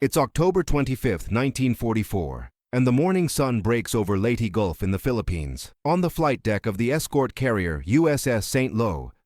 It's October 25, 1944, and the morning sun breaks over Leyte Gulf in the Philippines. On the flight deck of the escort carrier USS St.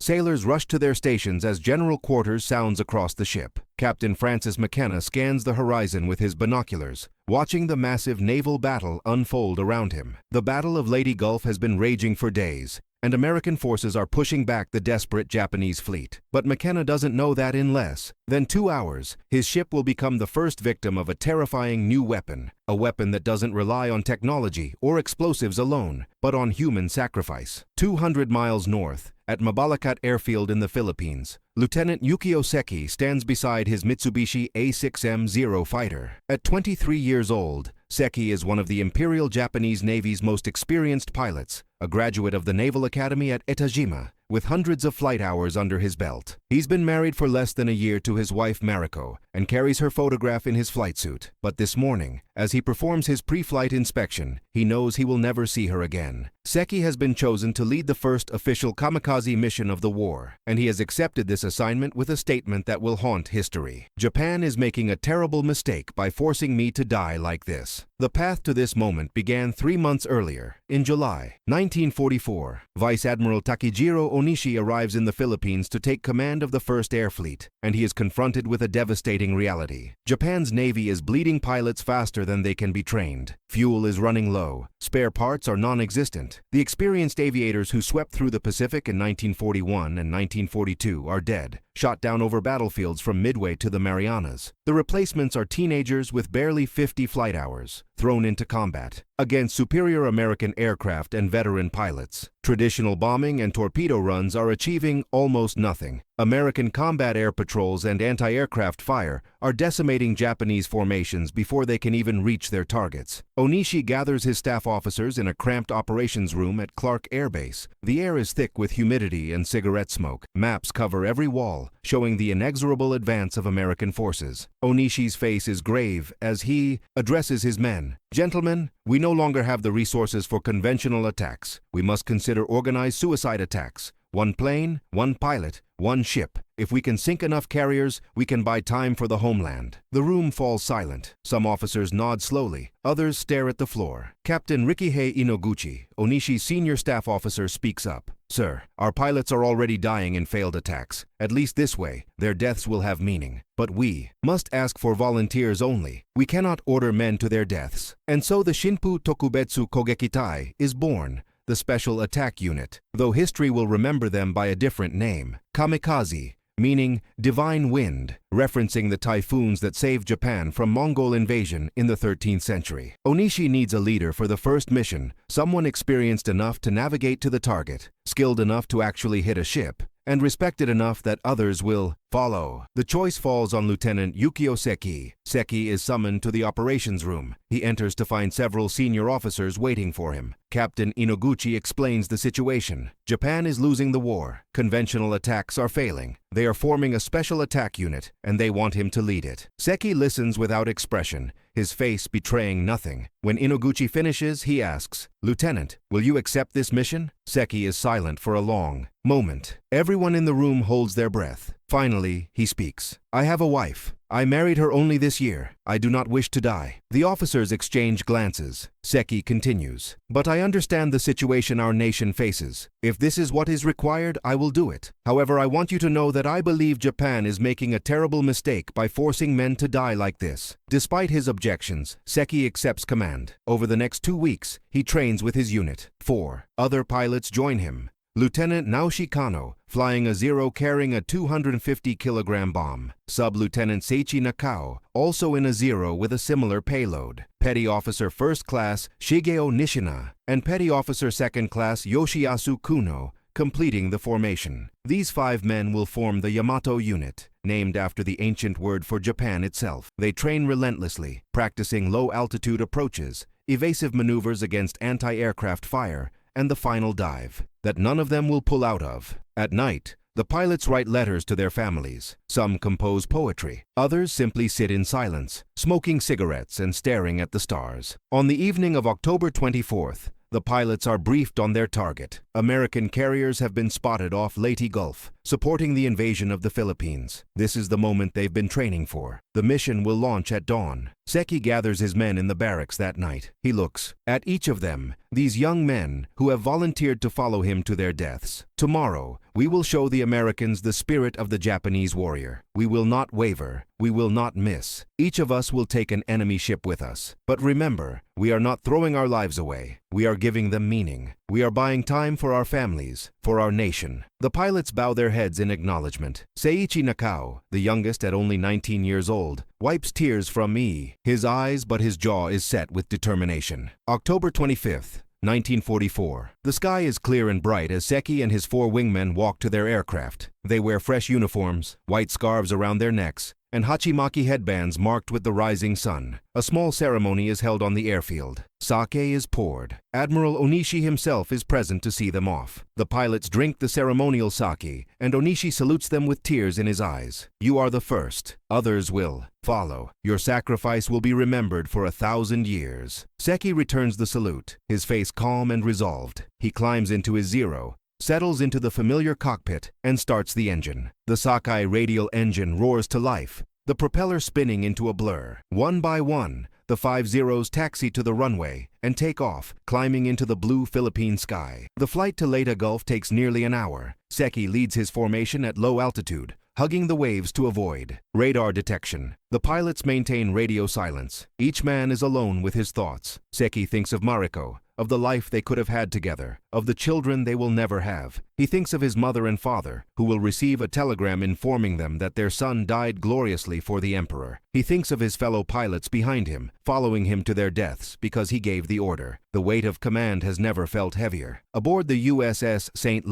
Sailors rush to their stations as general quarters sounds across the ship. Captain Francis McKenna scans the horizon with his binoculars, watching the massive naval battle unfold around him. The Battle of Leyte Gulf has been raging for days, and American forces are pushing back the desperate Japanese fleet. But McKenna doesn't know that in less than 2 hours, his ship will become the first victim of a terrifying new weapon, a weapon that doesn't rely on technology or explosives alone, but on human sacrifice. 200 miles north, at Mabalacat Airfield in the Philippines, Lieutenant Yukio Seki stands beside his Mitsubishi A6M0 fighter. At 23 years old, Seki is one of the Imperial Japanese Navy's most experienced pilots, a graduate of the Naval Academy at Etajima, with hundreds of flight hours under his belt. He's been married for less than a year to his wife Mariko and carries her photograph in his flight suit. But this morning, as he performs his pre-flight inspection, he knows he will never see her again. Seki has been chosen to lead the first official Kamikaze mission of the war, and he has accepted this assignment with a statement that will haunt history. "Japan is making a terrible mistake by forcing me to die like this." The path to this moment began 3 months earlier. In July 1944, Vice Admiral Takejiro Onishi arrives in the Philippines to take command of the First Air Fleet, and he is confronted with a devastating reality. Japan's Navy is bleeding pilots faster than they can be trained. Fuel is running low. Spare parts are non-existent. The experienced aviators who swept through the Pacific in 1941 and 1942 are dead, shot down over battlefields from Midway to the Marianas. The replacements are teenagers with barely 50 flight hours, thrown into combat against superior American aircraft and veteran pilots. Traditional bombing and torpedo runs are achieving almost nothing. American combat air patrols and anti-aircraft fire are decimating Japanese formations before they can even reach their targets. Onishi gathers his staff officers in a cramped operations room at Clark Air Base. The air is thick with humidity and cigarette smoke. Maps cover every wall, showing the inexorable advance of American forces. Onishi's face is grave as he addresses his men. "Gentlemen, we no longer have the resources for conventional attacks. We must consider organized suicide attacks. 1 plane, 1 pilot, 1 ship. If we can sink enough carriers, we can buy time for the homeland." The room falls silent. Some officers nod slowly. Others stare at the floor. Captain Rikihei Inoguchi, Onishi's senior staff officer, speaks up. "Sir, our pilots are already dying in failed attacks. At least this way, their deaths will have meaning. But we must ask for volunteers only. We cannot order men to their deaths." And so the Shinpu Tokubetsu Kogekitai is born, the Special Attack Unit, though history will remember them by a different name, Kamikaze, meaning divine wind, referencing the typhoons that saved Japan from Mongol invasion in the 13th century. Onishi needs a leader for the first mission, someone experienced enough to navigate to the target, skilled enough to actually hit a ship, and respected enough that others will follow. The choice falls on Lieutenant Yukio Seki. Seki is summoned to the operations room. He enters to find several senior officers waiting for him. Captain Inoguchi explains the situation. Japan is losing the war. Conventional attacks are failing. They are forming a special attack unit, and they want him to lead it. Seki listens without expression, his face betraying nothing. When Inoguchi finishes, he asks, "Lieutenant, will you accept this mission?" Seki is silent for a long moment. Everyone in the room holds their breath. Finally, he speaks. "I have a wife. I married her only this year. I do not wish to die." The officers exchange glances. Seki continues, "But I understand the situation our nation faces. If this is what is required, I will do it. However, I want you to know that I believe Japan is making a terrible mistake by forcing men to die like this." Despite his objections, Seki accepts command. Over the next 2 weeks, he trains with his unit. 4 other pilots join him. Lieutenant Naoshi Kano, flying a Zero carrying a 250-kilogram bomb. Sub-Lieutenant Seiichi Nakao, also in a Zero with a similar payload. Petty Officer First Class Shigeo Nishina, and Petty Officer Second Class Yoshiyasu Kuno, completing the formation. These 5 men will form the Yamato unit, named after the ancient word for Japan itself. They train relentlessly, practicing low-altitude approaches, evasive maneuvers against anti-aircraft fire, and the final dive that none of them will pull out of. At night, the pilots write letters to their families. Some compose poetry. Others simply sit in silence, smoking cigarettes and staring at the stars. On the evening of October 24th, the pilots are briefed on their target. American carriers have been spotted off Leyte Gulf, supporting the invasion of the Philippines. This is the moment they've been training for. The mission will launch at dawn. Seki gathers his men in the barracks that night. He looks at each of them, these young men who have volunteered to follow him to their deaths. Tomorrow, we will show the Americans the spirit of the Japanese warrior. We will not waver. We will not miss. Each of us will take an enemy ship with us. But remember, we are not throwing our lives away. We are giving them meaning. We are buying time for our families, for our nation. The pilots bow their heads in acknowledgement. Seiichi Nakao, the youngest at only 19 years old, wipes tears from me. His eyes, but his jaw is set with determination. October 25th. 1944. The sky is clear and bright as Seki and his 4 wingmen walk to their aircraft. They wear fresh uniforms, white scarves around their necks, and hachimaki headbands marked with the rising sun. A small ceremony is held on the airfield. Sake is poured. Admiral Onishi himself is present to see them off. The pilots drink the ceremonial sake, and Onishi salutes them with tears in his eyes. You are the first. Others will follow. Your sacrifice will be remembered for 1,000 years. Seki returns the salute, his face calm and resolved. He climbs into his Zero, settles into the familiar cockpit, and starts the engine. The Sakai radial engine roars to life, the propeller spinning into a blur. One by one, the 5 Zeros taxi to the runway and take off, climbing into the blue Philippine sky. The flight to Leyte Gulf takes nearly an hour. Seki leads his formation at low altitude, hugging the waves to avoid radar detection. The pilots maintain radio silence. Each man is alone with his thoughts. Seki thinks of Mariko, of the life they could have had together, of the children they will never have. He thinks of his mother and father, who will receive a telegram informing them that their son died gloriously for the emperor. He thinks of his fellow pilots behind him, following him to their deaths because he gave the order. The weight of command has never felt heavier. Aboard the USS St.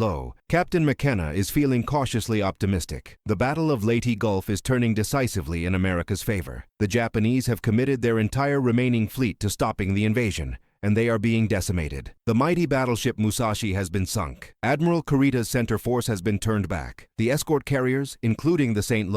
Captain McKenna is feeling cautiously optimistic. The Battle of Leyte Gulf is turning decisively in America's favor. The Japanese have committed their entire remaining fleet to stopping the invasion, and they are being decimated. The mighty battleship Musashi has been sunk. Admiral Kurita's center force has been turned back. The escort carriers, including the St.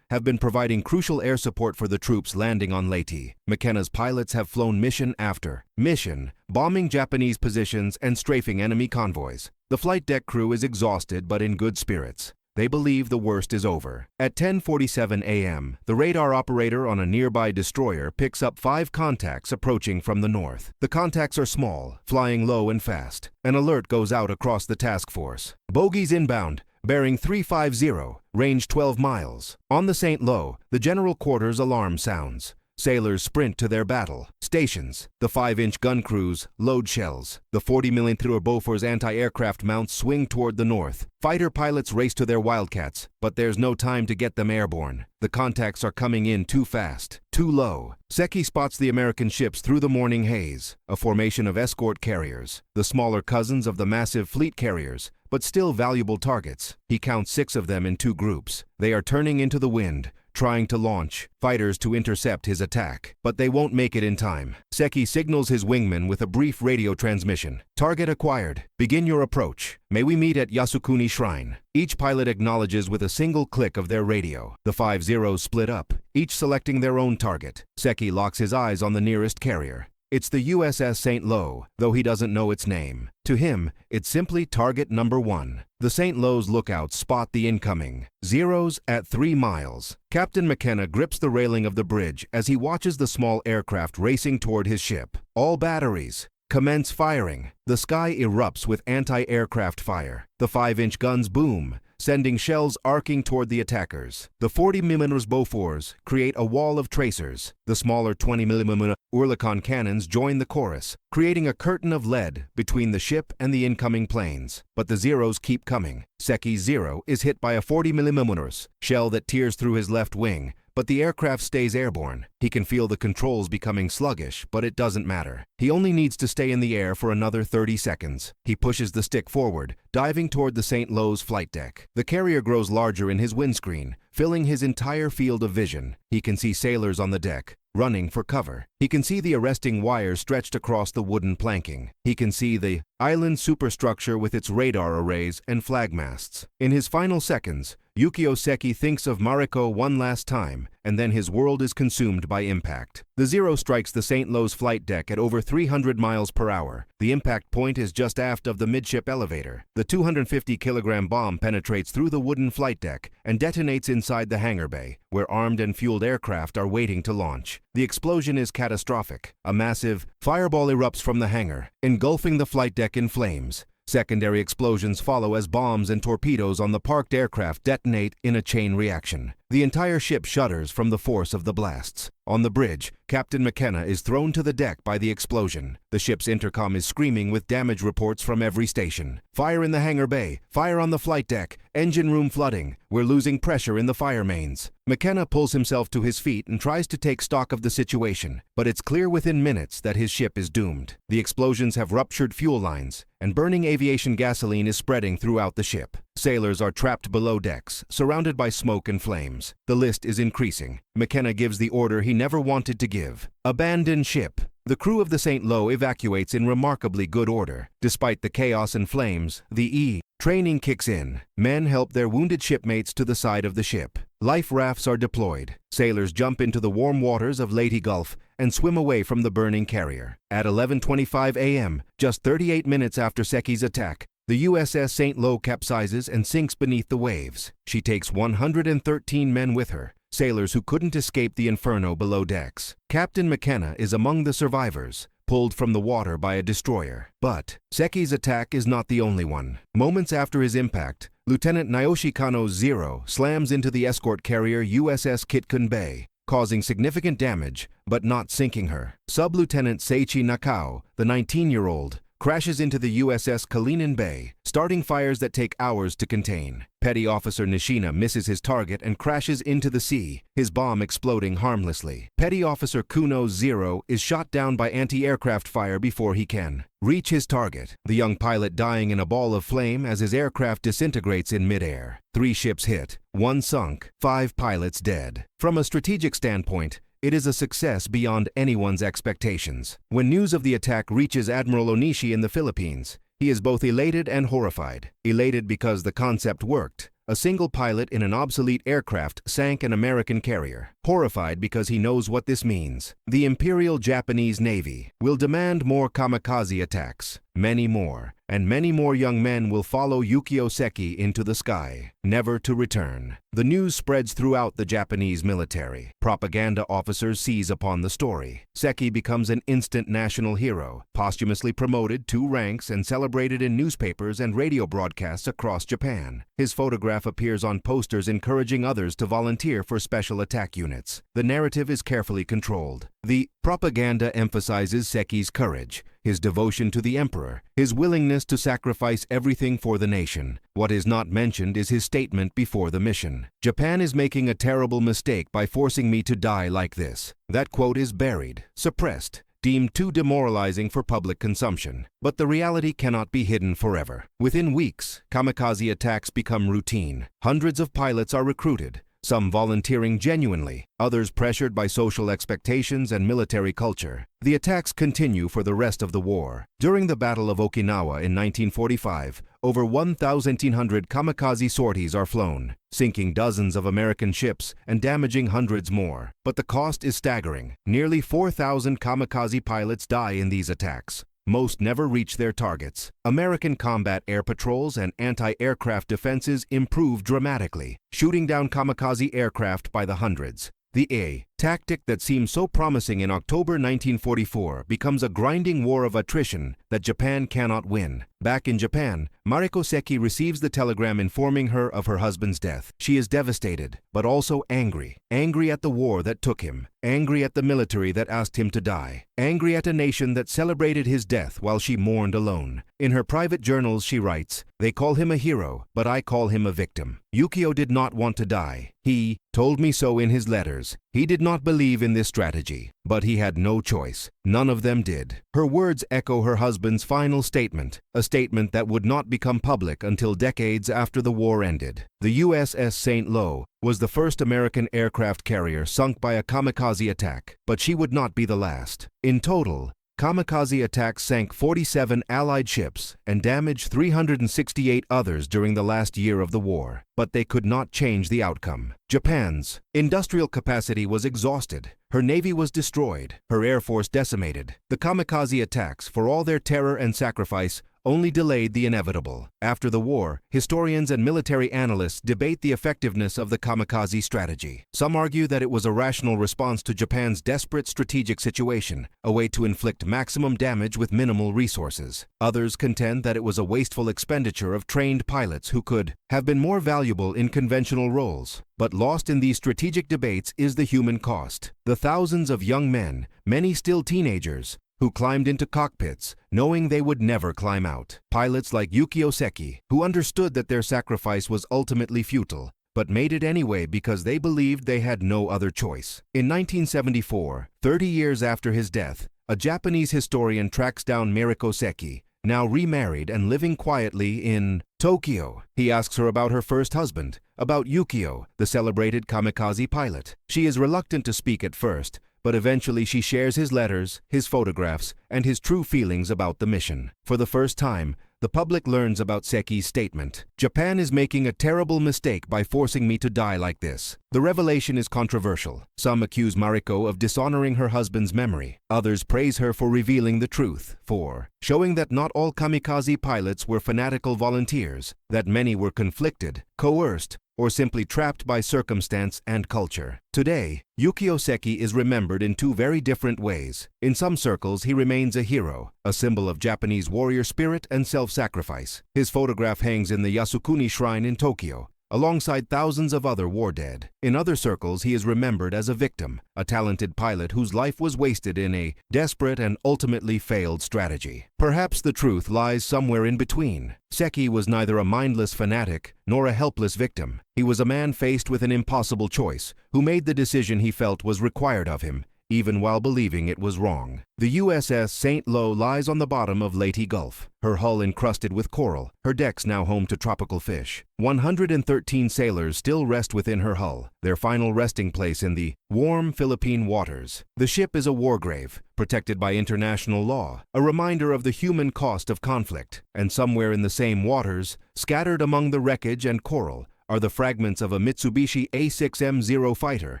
have been providing crucial air support for the troops landing on Leyte. McKenna's pilots have flown mission after mission, bombing Japanese positions and strafing enemy convoys. The flight deck crew is exhausted but in good spirits. They believe the worst is over. At 10:47 a.m., the radar operator on a nearby destroyer picks up 5 contacts approaching from the north. The contacts are small, flying low and fast. An alert goes out across the task force. Bogies inbound, bearing 350, range 12 miles. On the St. the general quarters alarm sounds. Sailors sprint to their battle stations. The 5-inch gun crews load shells. The 40mm Bofors anti-aircraft mounts swing toward the north. Fighter pilots race to their Wildcats, but there's no time to get them airborne. The contacts are coming in too fast, too low. Seki spots the American ships through the morning haze, a formation of escort carriers, the smaller cousins of the massive fleet carriers, but still valuable targets. He counts 6 of them in 2 groups. They are turning into the wind, trying to launch fighters to intercept his attack, but they won't make it in time. Seki signals his wingmen with a brief radio transmission. Target acquired. Begin your approach. May we meet at Yasukuni Shrine. Each pilot acknowledges with a single click of their radio. The 5 Zeros split up, each selecting their own target. Seki locks his eyes on the nearest carrier. It's the USS St. though he doesn't know its name. To him, it's simply target number 1. The St. lookouts spot the incoming Zeros at 3 miles. Captain McKenna grips the railing of the bridge as he watches the small aircraft racing toward his ship. All batteries commence firing. The sky erupts with anti-aircraft fire. The 5-inch guns boom, sending shells arcing toward the attackers. The 40mm Bofors create a wall of tracers. The smaller 20mm Oerlikon cannons join the chorus, creating a curtain of lead between the ship and the incoming planes. But the Zeros keep coming. Seki's Zero is hit by a 40mm shell that tears through his left wing, but the aircraft stays airborne. He can feel the controls becoming sluggish, but it doesn't matter. He only needs to stay in the air for another 30 seconds. He pushes the stick forward, diving toward the St. flight deck. The carrier grows larger in his windscreen, filling his entire field of vision. He can see sailors on the deck, running for cover. He can see the arresting wires stretched across the wooden planking. He can see the island superstructure with its radar arrays and flag masts. In his final seconds, Yukio Seki thinks of Mariko one last time, and then his world is consumed by impact. The Zero strikes the St. Lo's flight deck at over 300 miles per hour. The impact point is just aft of the midship elevator. The 250-kilogram bomb penetrates through the wooden flight deck and detonates inside the hangar bay, where armed and fueled aircraft are waiting to launch. The explosion is catastrophic. A massive fireball erupts from the hangar, engulfing the flight deck in flames. Secondary explosions follow as bombs and torpedoes on the parked aircraft detonate in a chain reaction. The entire ship shudders from the force of the blasts. On the bridge, Captain McKenna is thrown to the deck by the explosion. The ship's intercom is screaming with damage reports from every station. Fire in the hangar bay, fire on the flight deck, engine room flooding. We're losing pressure in the fire mains. McKenna pulls himself to his feet and tries to take stock of the situation, but it's clear within minutes that his ship is doomed. The explosions have ruptured fuel lines, and burning aviation gasoline is spreading throughout the ship. Sailors are trapped below decks, surrounded by smoke and flames. The list is increasing. McKenna gives the order he never wanted to give. Abandon ship. The crew of the St. Lo evacuates in remarkably good order. Despite the chaos and flames, the training kicks in. Men help their wounded shipmates to the side of the ship. Life rafts are deployed. Sailors jump into the warm waters of Leyte Gulf and swim away from the burning carrier. At 11:25 a.m., just 38 minutes after Seki's attack, the USS St. Lo capsizes and sinks beneath the waves. She takes 113 men with her, sailors who couldn't escape the inferno below decks. Captain McKenna is among the survivors, pulled from the water by a destroyer. But Seki's attack is not the only one. Moments after his impact, Lieutenant Naoshi Kano's Zero slams into the escort carrier USS Kitkun Bay, causing significant damage, but not sinking her. Sub-Lieutenant Seiichi Nakao, the 19-year-old, crashes into the USS Kalinin Bay, starting fires that take hours to contain. Petty Officer Nishina misses his target and crashes into the sea, his bomb exploding harmlessly. Petty Officer Kuno's Zero is shot down by anti-aircraft fire before he can reach his target, the young pilot dying in a ball of flame as his aircraft disintegrates in midair. 3 ships hit, 1 sunk, 5 pilots dead. From a strategic standpoint, it is a success beyond anyone's expectations. When news of the attack reaches Admiral Onishi in the Philippines, he is both elated and horrified. Elated because the concept worked. A single pilot in an obsolete aircraft sank an American carrier. Horrified because he knows what this means. The Imperial Japanese Navy will demand more kamikaze attacks. Many more, and many more young men will follow Yukio Seki into the sky, never to return. The news spreads throughout the Japanese military. Propaganda officers seize upon the story. Seki becomes an instant national hero, posthumously promoted 2 ranks and celebrated in newspapers and radio broadcasts across Japan. His photograph appears on posters encouraging others to volunteer for special attack units. The narrative is carefully controlled. The propaganda emphasizes Seki's courage, his devotion to the emperor, his willingness to sacrifice everything for the nation. What is not mentioned is his statement before the mission. Japan is making a terrible mistake by forcing me to die like this. That quote is buried, suppressed, deemed too demoralizing for public consumption. But the reality cannot be hidden forever. Within weeks, kamikaze attacks become routine. Hundreds of pilots are recruited, some volunteering genuinely, others pressured by social expectations and military culture. The attacks continue for the rest of the war. During the Battle of Okinawa in 1945, over 1,100 kamikaze sorties are flown, sinking dozens of American ships and damaging hundreds more. But the cost is staggering. Nearly 4,000 kamikaze pilots die in these attacks. Most never reach their targets. American combat air patrols and anti-aircraft defenses improve dramatically, shooting down kamikaze aircraft by the hundreds. The tactic that seemed so promising in October 1944 becomes a grinding war of attrition that Japan cannot win. Back in Japan, Mariko Seki receives the telegram informing her of her husband's death. She is devastated, but also angry. Angry at the war that took him. Angry at the military that asked him to die. Angry at a nation that celebrated his death while she mourned alone. In her private journals she writes, "They call him a hero, but I call him a victim. Yukio did not want to die. He told me so in his letters. He did not believe in this strategy, but he had no choice. None of them did." Her words echo her husband's final statement, a statement that would not become public until decades after the war ended. The USS St. Lo was the first American aircraft carrier sunk by a kamikaze attack, but she would not be the last. In total, Kamikaze attacks sank 47 Allied ships and damaged 368 others during the last year of the war, but they could not change the outcome. Japan's industrial capacity was exhausted. Her navy was destroyed, her air force decimated. The kamikaze attacks, for all their terror and sacrifice, only delayed the inevitable. After the war, historians and military analysts debate the effectiveness of the kamikaze strategy. Some argue that it was a rational response to Japan's desperate strategic situation, a way to inflict maximum damage with minimal resources. Others contend that it was a wasteful expenditure of trained pilots who could have been more valuable in conventional roles. But lost in these strategic debates is the human cost. The thousands of young men, many still teenagers, who climbed into cockpits, knowing they would never climb out. Pilots like Yukio Seki, who understood that their sacrifice was ultimately futile, but made it anyway because they believed they had no other choice. In 1974, 30 years after his death, a Japanese historian tracks down Yukio Seki, now remarried and living quietly in Tokyo. He asks her about her first husband, about Yukio, the celebrated kamikaze pilot. She is reluctant to speak at first, but eventually she shares his letters, his photographs, and his true feelings about the mission. For the first time, the public learns about Seki's statement, "Japan is making a terrible mistake by forcing me to die like this." The revelation is controversial. Some accuse Mariko of dishonoring her husband's memory. Others praise her for revealing the truth, for showing that not all kamikaze pilots were fanatical volunteers, that many were conflicted, coerced, or simply trapped by circumstance and culture. Today, Yukio Seki is remembered in two very different ways. In some circles, he remains a hero, a symbol of Japanese warrior spirit and self-sacrifice. His photograph hangs in the Yasukuni Shrine in Tokyo, alongside thousands of other war dead. In other circles, he is remembered as a victim, a talented pilot whose life was wasted in a desperate and ultimately failed strategy. Perhaps the truth lies somewhere in between. Seki was neither a mindless fanatic nor a helpless victim. He was a man faced with an impossible choice, who made the decision he felt was required of him, even while believing it was wrong. The USS St. lies on the bottom of Leyte Gulf, her hull encrusted with coral, her decks now home to tropical fish. 113 sailors still rest within her hull, their final resting place in the warm Philippine waters. The ship is a war grave, protected by international law, a reminder of the human cost of conflict. And somewhere in the same waters, scattered among the wreckage and coral, are the fragments of a Mitsubishi A6M0 fighter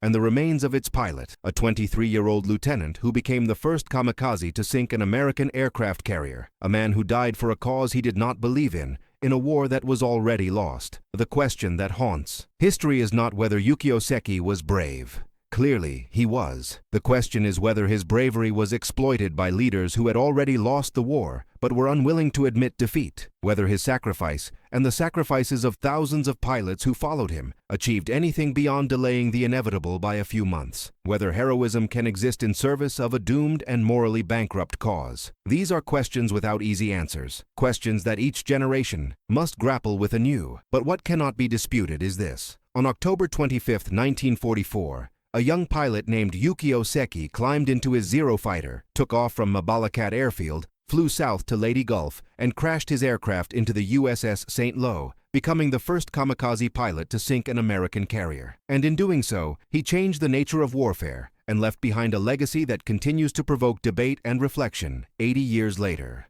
and the remains of its pilot, a 23-year-old lieutenant who became the first kamikaze to sink an American aircraft carrier, a man who died for a cause he did not believe in a war that was already lost. The question that haunts history is not whether Yukio Seki was brave. Clearly, he was. The question is whether his bravery was exploited by leaders who had already lost the war but were unwilling to admit defeat, whether his sacrifice, and the sacrifices of thousands of pilots who followed him, achieved anything beyond delaying the inevitable by a few months, whether heroism can exist in service of a doomed and morally bankrupt cause. These are questions without easy answers, questions that each generation must grapple with anew. But what cannot be disputed is this. On October 25, 1944, a young pilot named Yukio Seki climbed into his Zero fighter, took off from Mabalacat airfield, flew south to Leyte Gulf, and crashed his aircraft into the USS St. becoming the first kamikaze pilot to sink an American carrier. And in doing so, he changed the nature of warfare and left behind a legacy that continues to provoke debate and reflection 80 years later.